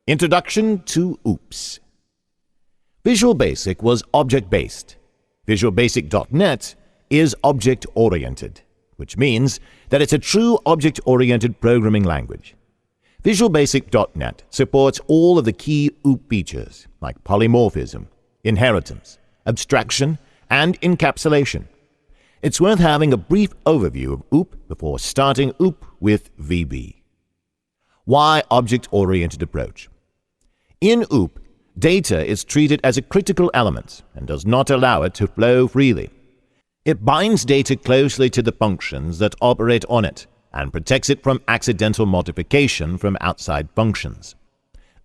Introduction to OOPS. Visual Basic was object-based. Visual Basic.net is object-oriented, which means that it's a true object-oriented programming language. Visual Basic.net supports all of the key OOP features like polymorphism, inheritance, abstraction, and encapsulation. It's worth having a brief overview of OOP before starting OOP with VB. Why object-oriented approach? In OOP, data is treated as a critical element and does not allow it to flow freely. It binds data closely to the functions that operate on it and protects it from accidental modification from outside functions.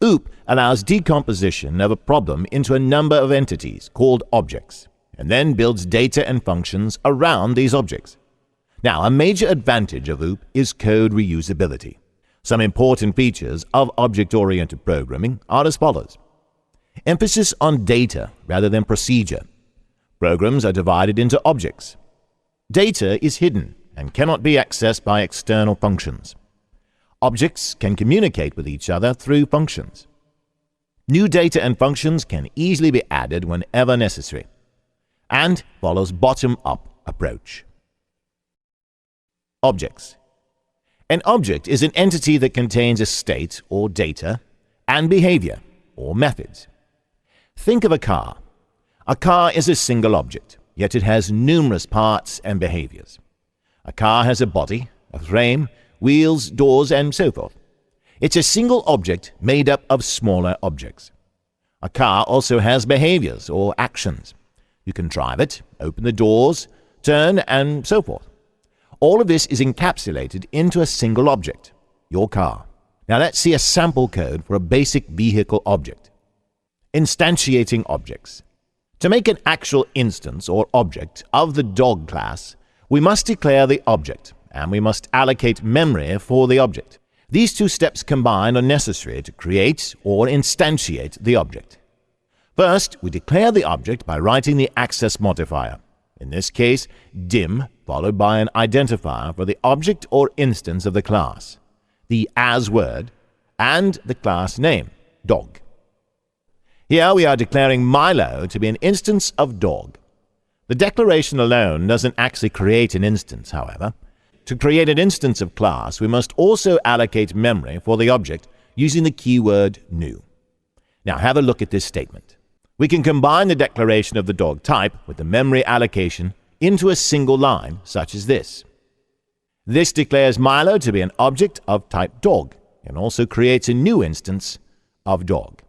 OOP allows decomposition of a problem into a number of entities called objects, and then builds data and functions around these objects. Now, a major advantage of OOP is code reusability. Some important features of object-oriented programming are as follows. Emphasis on data rather than procedure. Programs are divided into objects. Data is hidden and cannot be accessed by external functions. Objects can communicate with each other through functions. New data and functions can easily be added whenever necessary, and follows bottom-up approach. Objects. An object is an entity that contains a state or data and behavior or methods. Think of a car. A car is a single object, yet it has numerous parts and behaviors. A car has a body, a frame, wheels, doors, and so forth. It's a single object made up of smaller objects. A car also has behaviors or actions. You can drive it, open the doors, turn, and so forth. All of this is encapsulated into a single object, your car. Now let's see a sample code for a basic vehicle object. Instantiating objects. To make an actual instance or object of the dog class, we must declare the object, and we must allocate memory for the object. These two steps combined are necessary to create or instantiate the object. First, we declare the object by writing the access modifier, in this case dim, followed by an identifier for the object or instance of the class, the as word, and the class name, dog. Here we are declaring Milo to be an instance of dog. The declaration alone doesn't actually create an instance, however. To create an instance of class, we must also allocate memory for the object using the keyword new. Now have a look at this statement. We can combine the declaration of the dog type with the memory allocation into a single line, such as this. This declares Milo to be an object of type dog and also creates a new instance of dog.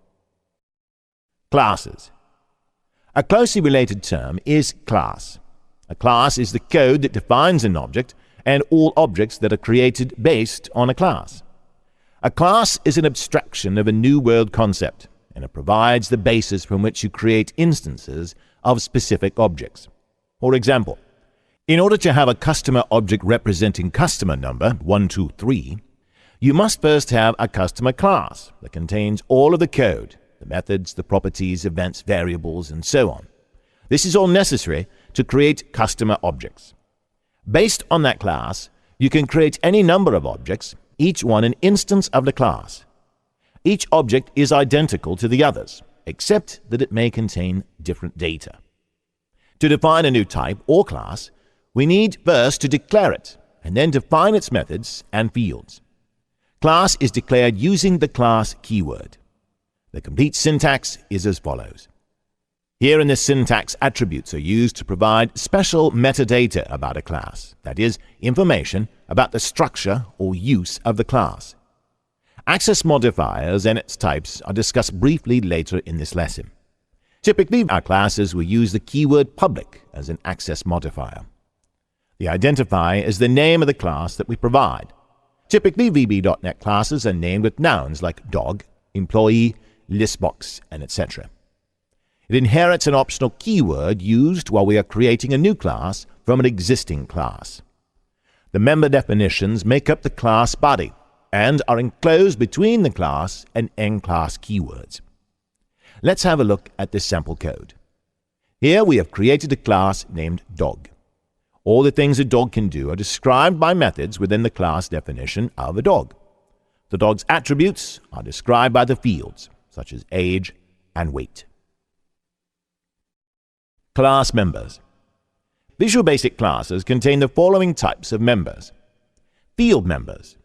Classes. A closely related term is class. A class is the code that defines an object and all objects that are created based on a class. A class is an abstraction of a new world concept, and it provides the basis from which you create instances of specific objects. For example, in order to have a customer object representing customer number 123, you must first have a customer class that contains all of the code, the methods, the properties, events, variables, and so on. This is all necessary to create customer objects. Based on that class, you can create any number of objects, each one an instance of the class. Each object is identical to the others, except that it may contain different data. To define a new type or class, we need first to declare it, and then define its methods and fields. Class is declared using the class keyword. The complete syntax is as follows. Here in this syntax, attributes are used to provide special metadata about a class, that is, information about the structure or use of the class. Access modifiers and its types are discussed briefly later in this lesson. Typically, our classes will use the keyword public as an access modifier. The identifier is the name of the class that we provide. Typically, VB.NET classes are named with nouns like dog, employee, listbox, and etc. It inherits an optional keyword used while we are creating a new class from an existing class. The member definitions make up the class body and are enclosed between the class and end-class keywords. Let's have a look at this sample code. Here we have created a class named dog. All the things a dog can do are described by methods within the class definition of a dog. The dog's attributes are described by the fields, such as age and weight. Class members. Visual Basic classes contain the following types of members. Field members.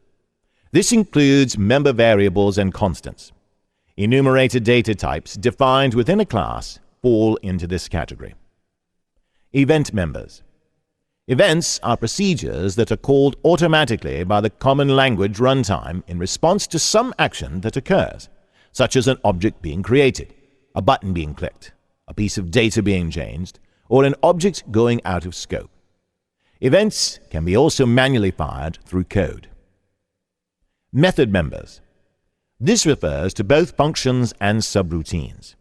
This includes member variables and constants. Enumerated data types defined within a class fall into this category. Event members. Events are procedures that are called automatically by the common language runtime in response to some action that occurs, such as an object being created, a button being clicked, a piece of data being changed, or an object going out of scope. Events can be also manually fired through code. Method members. This refers to both functions and subroutines.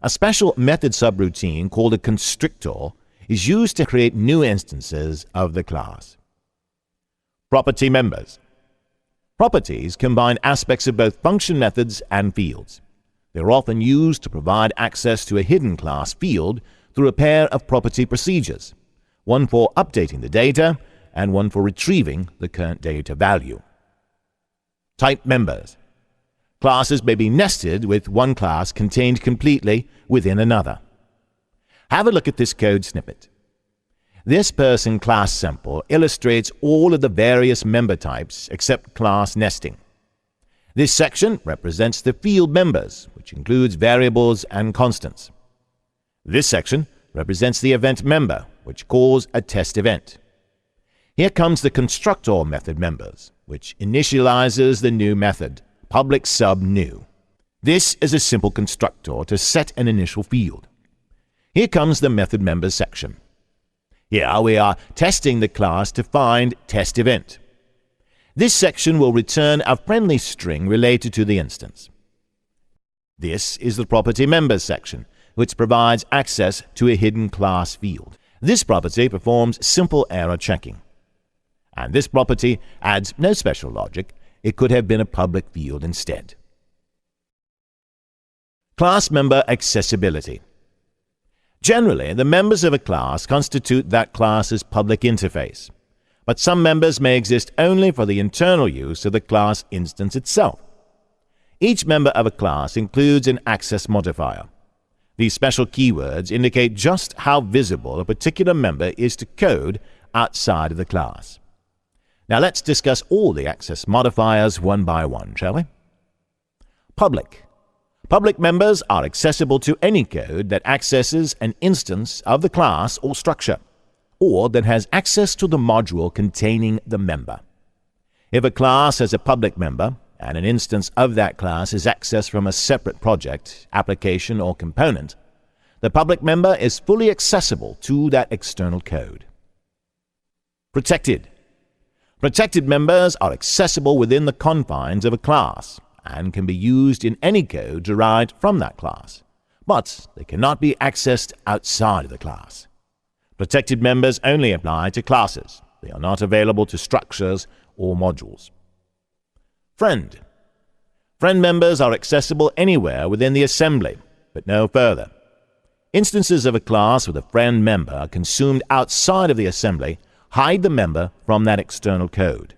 A special method subroutine called a constructor is used to create new instances of the class. Property members. Properties combine aspects of both function methods and fields. They are often used to provide access to a hidden class field through a pair of property procedures, one for updating the data and one for retrieving the current data value. Type members. Classes may be nested with one class contained completely within another. Have a look at this code snippet. This person class sample illustrates all of the various member types except class nesting. This section represents the field members, which includes variables and constants. This section represents the event member, which calls a test event. Here comes the constructor method members, which initializes the new method, public sub new. This is a simple constructor to set an initial field. Here comes the method members section. Here we are testing the class to find test event. This section will return a friendly string related to the instance. This is the property members section, which provides access to a hidden class field. This property performs simple error checking. And this property adds no special logic. It could have been a public field instead. Class member accessibility. Generally, the members of a class constitute that class's public interface, but some members may exist only for the internal use of the class instance itself. Each member of a class includes an access modifier. These special keywords indicate just how visible a particular member is to code outside of the class. Now let's discuss all the access modifiers one by one, shall we? Public. Public members are accessible to any code that accesses an instance of the class or structure, or that has access to the module containing the member. If a class has a public member, and an instance of that class is accessed from a separate project, application, or component, the public member is fully accessible to that external code. Protected. Protected members are accessible within the confines of a class and can be used in any code derived from that class, but they cannot be accessed outside of the class. Protected members only apply to classes. They are not available to structures or modules. Friend. Friend members are accessible anywhere within the assembly, but no further. Instances of a class with a friend member consumed outside of the assembly hide the member from that external code.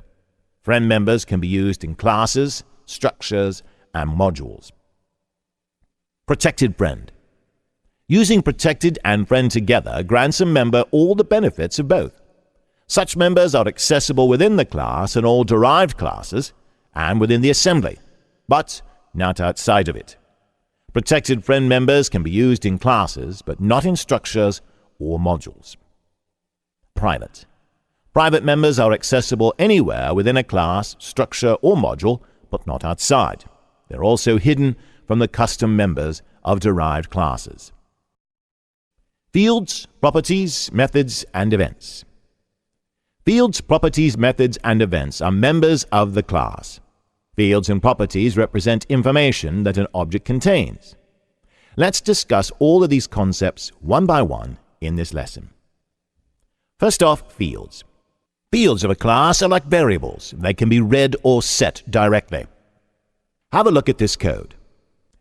Friend members can be used in classes, structures, and modules. Protected friend. Using protected and friend together grants a member all the benefits of both. Such members are accessible within the class and all derived classes, and within the assembly, but not outside of it. Protected friend members can be used in classes, but not in structures or modules. Private. Private members are accessible anywhere within a class, structure, or module, but not outside. They're also hidden from the custom members of derived classes. Fields, properties, methods, and events. Fields, properties, methods, and events are members of the class. Fields and properties represent information that an object contains. Let's discuss all of these concepts one by one in this lesson. First off, fields. Fields of a class are like variables. They can be read or set directly. Have a look at this code.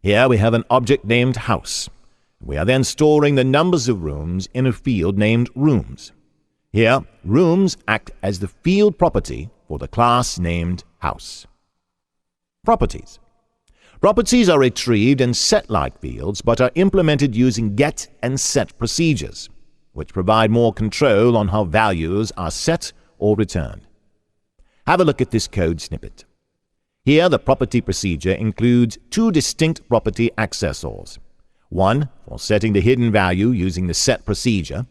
Here we have an object named house. We are then storing the numbers of rooms in a field named rooms. Here, rooms act as the field property for the class named house. Properties. Properties are retrieved in set-like fields but are implemented using get and set procedures, which provide more control on how values are set or returned. Have a look at this code snippet. Here, the property procedure includes two distinct property accessors, one for setting the hidden value using the set procedure,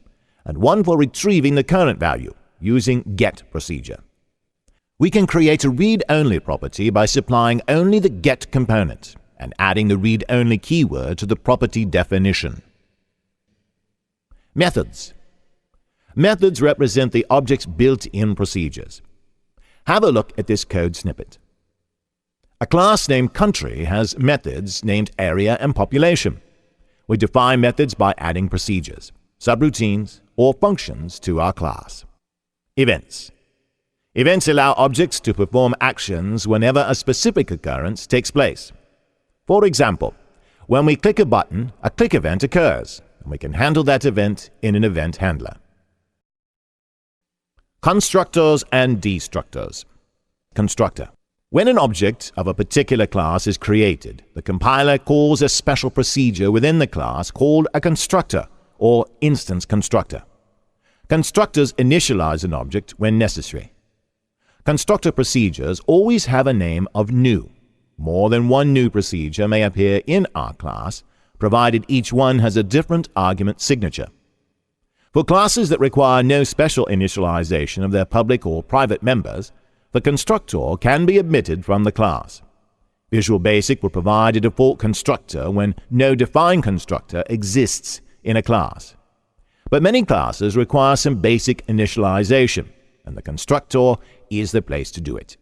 and one for retrieving the current value using get procedure. We can create a read-only property by supplying only the get component and adding the read-only keyword to the property definition. Methods. Methods represent the object's built-in procedures. Have a look at this code snippet. A class named country has methods named area and population. We define methods by adding procedures, subroutines, or functions to our class. Events. Events allow objects to perform actions whenever a specific occurrence takes place. For example, when we click a button, a click event occurs, and we can handle that event in an event handler. Constructors and Destructors. Constructor. When an object of a particular class is created, the compiler calls a special procedure within the class called a constructor or instance constructor. Constructors initialize an object when necessary. Constructor procedures always have a name of new. More than one new procedure may appear in our class, provided each one has a different argument signature. For classes that require no special initialization of their public or private members, the constructor can be omitted from the class. Visual Basic will provide a default constructor when no defined constructor exists in a class. But many classes require some basic initialization, and the constructor is the place to do it.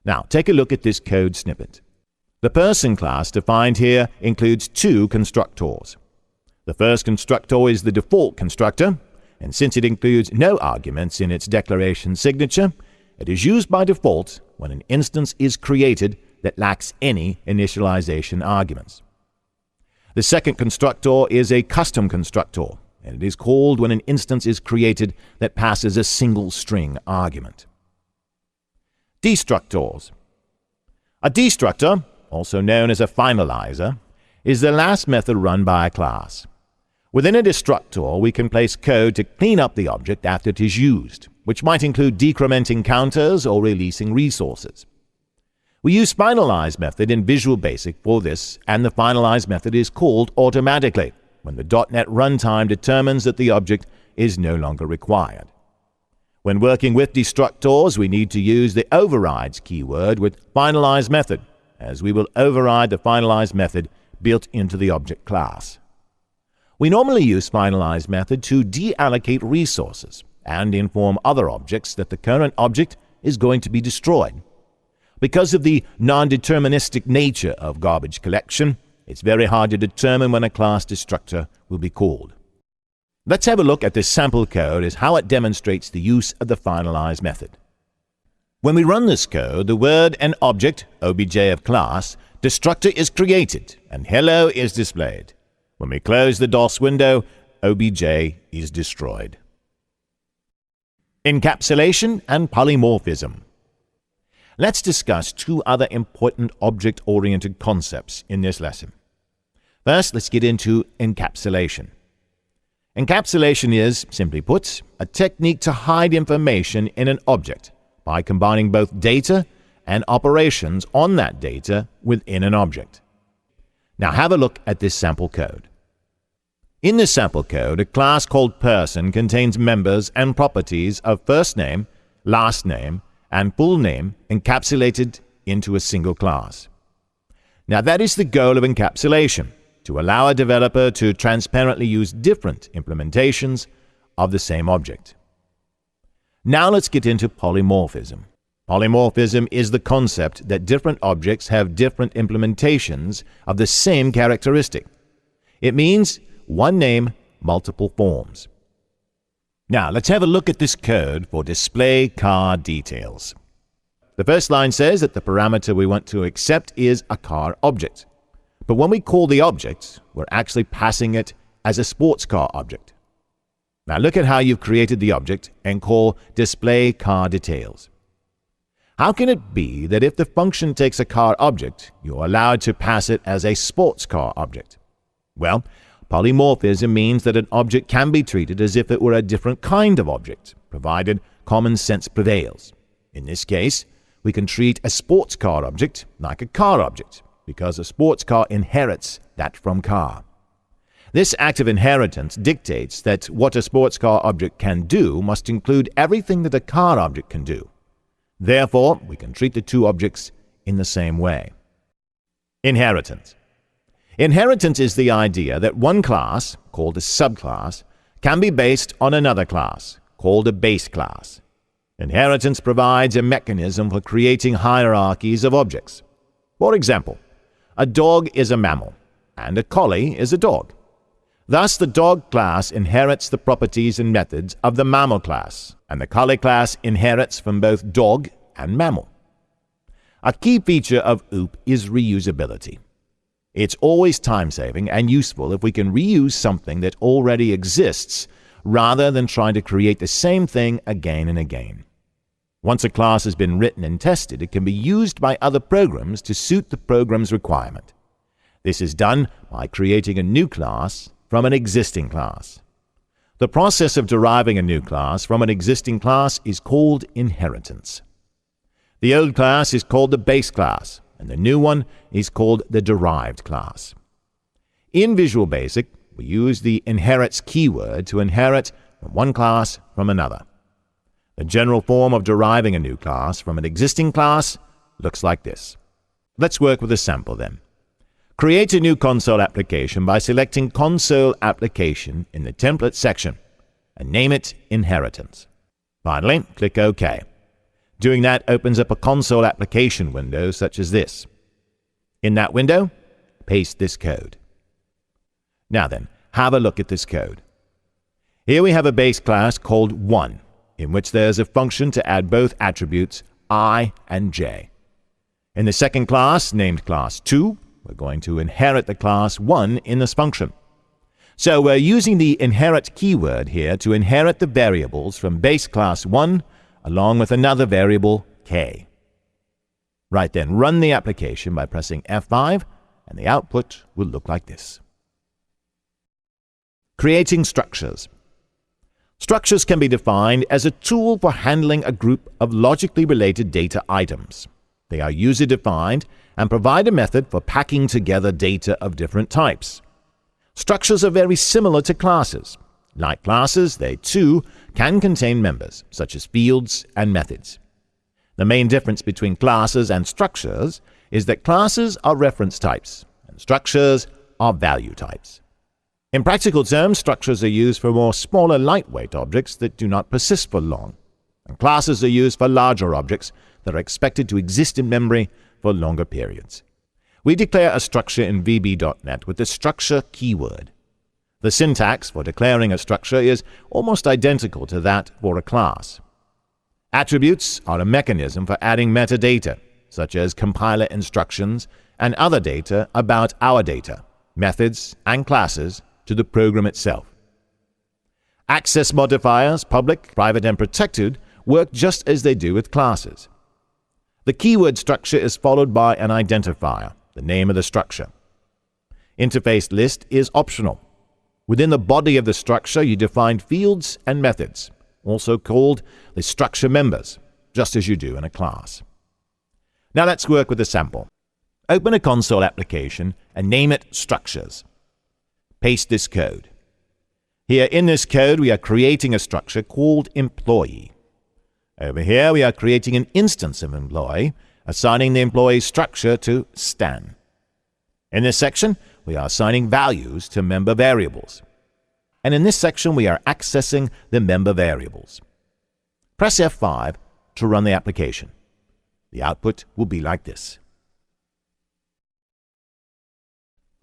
Now, take a look at this code snippet. The person class defined here includes two constructors. The first constructor is the default constructor, and since it includes no arguments in its declaration signature, it is used by default when an instance is created that lacks any initialization arguments. The second constructor is a custom constructor, and it is called when an instance is created that passes a single string argument. Destructors. A destructor, also known as a finalizer, is the last method run by a class. Within a destructor, we can place code to clean up the object after it is used, which might include decrementing counters or releasing resources. We use finalize method in Visual Basic for this, and the finalize method is called automatically when the .NET runtime determines that the object is no longer required. When working with destructors, we need to use the overrides keyword with finalize method, as we will override the finalize method built into the object class. We normally use finalize method to deallocate resources and inform other objects that the current object is going to be destroyed. Because of the non-deterministic nature of garbage collection, it's very hard to determine when a class destructor will be called. Let's have a look at this sample code as how it demonstrates the use of the finalize method. When we run this code, the word and object, obj of class, destructor is created and hello is displayed. When we close the DOS window, obj is destroyed. Encapsulation and Polymorphism. Let's discuss two other important object-oriented concepts in this lesson. First, let's get into encapsulation. Encapsulation is, simply put, a technique to hide information in an object by combining both data and operations on that data within an object. Now have a look at this sample code. In this sample code, a class called person contains members and properties of first name, last name, and full name encapsulated into a single class. Now that is the goal of encapsulation, to allow a developer to transparently use different implementations of the same object. Now let's get into polymorphism. Polymorphism is the concept that different objects have different implementations of the same characteristic. It means one name, multiple forms. Now let's have a look at this code for display car details. The first line says that the parameter we want to accept is a car object. But when we call the object, we're actually passing it as a sports car object. Now look at how you've created the object and call display car details. How can it be that if the function takes a car object, you're allowed to pass it as a sports car object? Well, polymorphism means that an object can be treated as if it were a different kind of object, provided common sense prevails. In this case, we can treat a sports car object like a car object, because a sports car inherits that from car. This act of inheritance dictates that what a sports car object can do must include everything that a car object can do. Therefore, we can treat the two objects in the same way. Inheritance. Inheritance is the idea that one class, called a subclass, can be based on another class, called a base class. Inheritance provides a mechanism for creating hierarchies of objects. For example, a dog is a mammal, and a collie is a dog. Thus, the dog class inherits the properties and methods of the mammal class, and the collie class inherits from both dog and mammal. A key feature of OOP is reusability. It's always time-saving and useful if we can reuse something that already exists rather than trying to create the same thing again and again. Once a class has been written and tested, it can be used by other programs to suit the program's requirement. This is done by creating a new class from an existing class. The process of deriving a new class from an existing class is called inheritance. The old class is called the base class, and the new one is called the derived class. In Visual Basic, we use the inherits keyword to inherit from one class from another. The general form of deriving a new class from an existing class looks like this. Let's work with a sample then. Create a new console application by selecting Console Application in the Template section and name it Inheritance. Finally, click OK. Doing that opens up a console application window such as this. In that window, paste this code. Now then, have a look at this code. Here we have a base class called 1, in which there's a function to add both attributes I and j. In the second class, named class 2, we're going to inherit the class 1 in this function. So we're using the inherit keyword here to inherit the variables from base class 1 along with another variable k. Right then, run the application by pressing F5, and the output will look like this. Creating structures. Structures can be defined as a tool for handling a group of logically related data items. They are user-defined and provide a method for packing together data of different types. Structures are very similar to classes. Like classes, they too can contain members, such as fields and methods. The main difference between classes and structures is that classes are reference types, and structures are value types. In practical terms, structures are used for more smaller, lightweight objects that do not persist for long, and classes are used for larger objects that are expected to exist in memory for longer periods. We declare a structure in VB.NET with the structure keyword. The syntax for declaring a structure is almost identical to that for a class. Attributes are a mechanism for adding metadata, such as compiler instructions and other data about our data, methods, and classes to the program itself. Access modifiers, public, private, and protected, work just as they do with classes. The keyword structure is followed by an identifier, the name of the structure. Interface list is optional. Within the body of the structure, you define fields and methods, also called the structure members, just as you do in a class. Now let's work with a sample. Open a console application and name it Structures. Paste this code. Here in this code, we are creating a structure called Employee. Over here, we are creating an instance of employee, assigning the employee's structure to Stan. In this section, we are assigning values to member variables. And in this section, we are accessing the member variables. Press F5 to run the application. The output will be like this.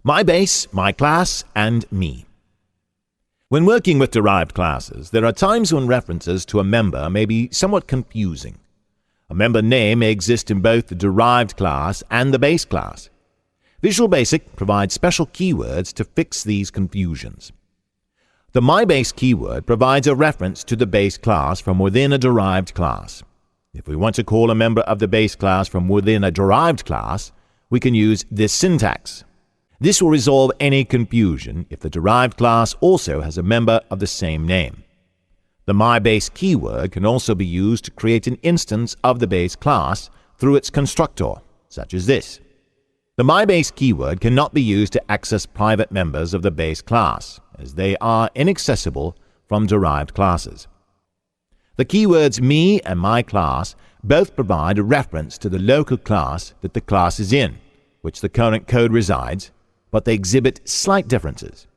My base, my class, and me. When working with derived classes, there are times when references to a member may be somewhat confusing. A member name may exist in both the derived class and the base class. Visual Basic provides special keywords to fix these confusions. The MyBase keyword provides a reference to the base class from within a derived class. If we want to call a member of the base class from within a derived class, we can use this syntax. This will resolve any confusion if the derived class also has a member of the same name. The myBase keyword can also be used to create an instance of the base class through its constructor, such as this. The myBase keyword cannot be used to access private members of the base class, as they are inaccessible from derived classes. The keywords me and myClass both provide a reference to the local class that the class is in, which the current code resides, but they exhibit slight differences.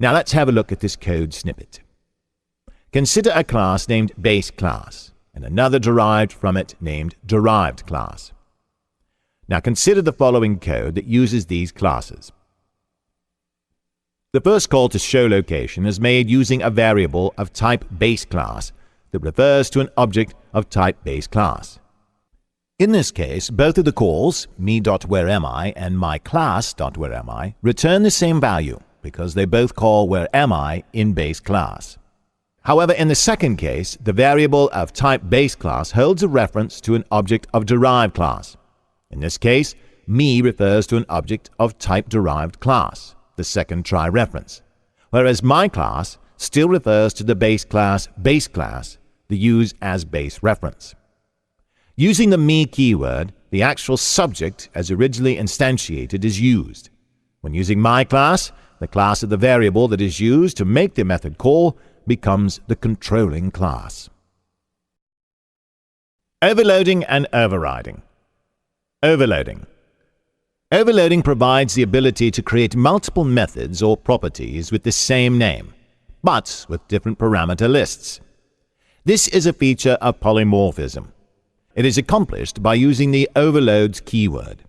Now let's have a look at this code snippet. Consider a class named base class and another derived from it named derived class. Now consider the following code that uses these classes. The first call to show location is made using a variable of type base class that refers to an object of type base class. In this case, both of the calls, me.whereami and myClass.whereami, return the same value because they both call whereami in base class. However, in the second case, the variable of type base class holds a reference to an object of derived class. In this case, me refers to an object of type derived class, the second try reference, whereas myClass still refers to the base class, the use as base reference. Using the me keyword, the actual subject as originally instantiated is used. When using myClass, the class of the variable that is used to make the method call becomes the controlling class. Overloading and overriding. Overloading. Overloading provides the ability to create multiple methods or properties with the same name, but with different parameter lists. This is a feature of polymorphism. It is accomplished by using the overloads keyword.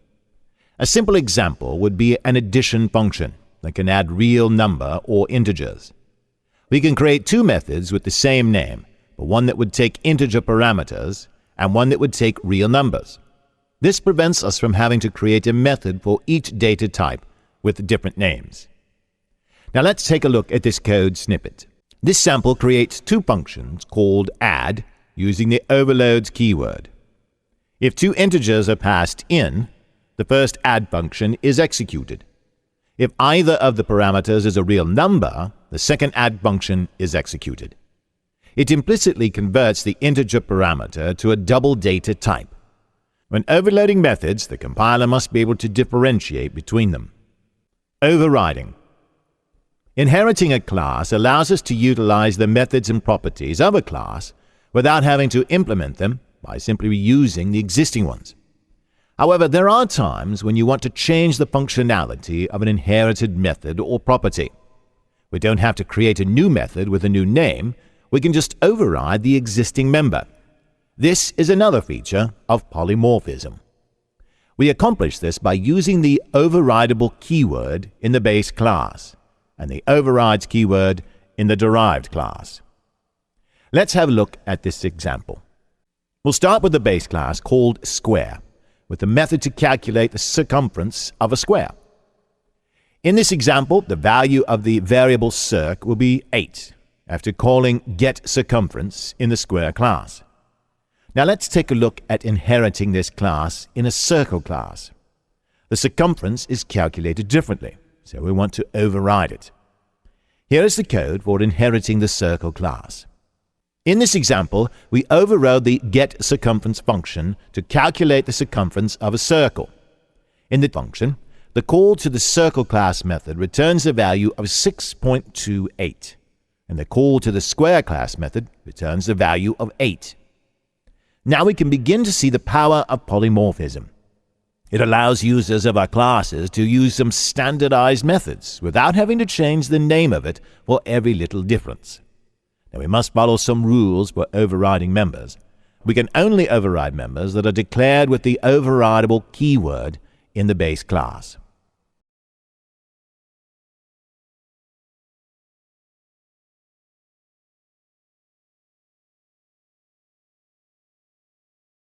A simple example would be an addition function that can add real number or integers. We can create two methods with the same name, but one that would take integer parameters and one that would take real numbers. This prevents us from having to create a method for each data type with different names. Now let's take a look at this code snippet. This sample creates two functions called add using the overloads keyword. If two integers are passed in, the first add function is executed. If either of the parameters is a real number, the second add function is executed. It implicitly converts the integer parameter to a double data type. When overloading methods, the compiler must be able to differentiate between them. Overriding. Inheriting a class allows us to utilize the methods and properties of a class without having to implement them by simply reusing the existing ones. However, there are times when you want to change the functionality of an inherited method or property. We don't have to create a new method with a new name. We can just override the existing member. This is another feature of polymorphism. We accomplish this by using the overridable keyword in the base class and the overrides keyword in the derived class. Let's have a look at this example. We'll start with the base class called square, with the method to calculate the circumference of a square. In this example, the value of the variable circ will be 8, after calling getCircumference in the square class. Now let's take a look at inheriting this class in a circle class. The circumference is calculated differently, so we want to override it. Here is the code for inheriting the circle class. In this example, we overrode the getCircumference function to calculate the circumference of a circle. In the function, the call to the circle class method returns a value of 6.28, and the call to the square class method returns the value of 8. Now we can begin to see the power of polymorphism. It allows users of our classes to use some standardized methods without having to change the name of it for every little difference. Now we must follow some rules for overriding members. We can only override members that are declared with the overridable keyword in the base class.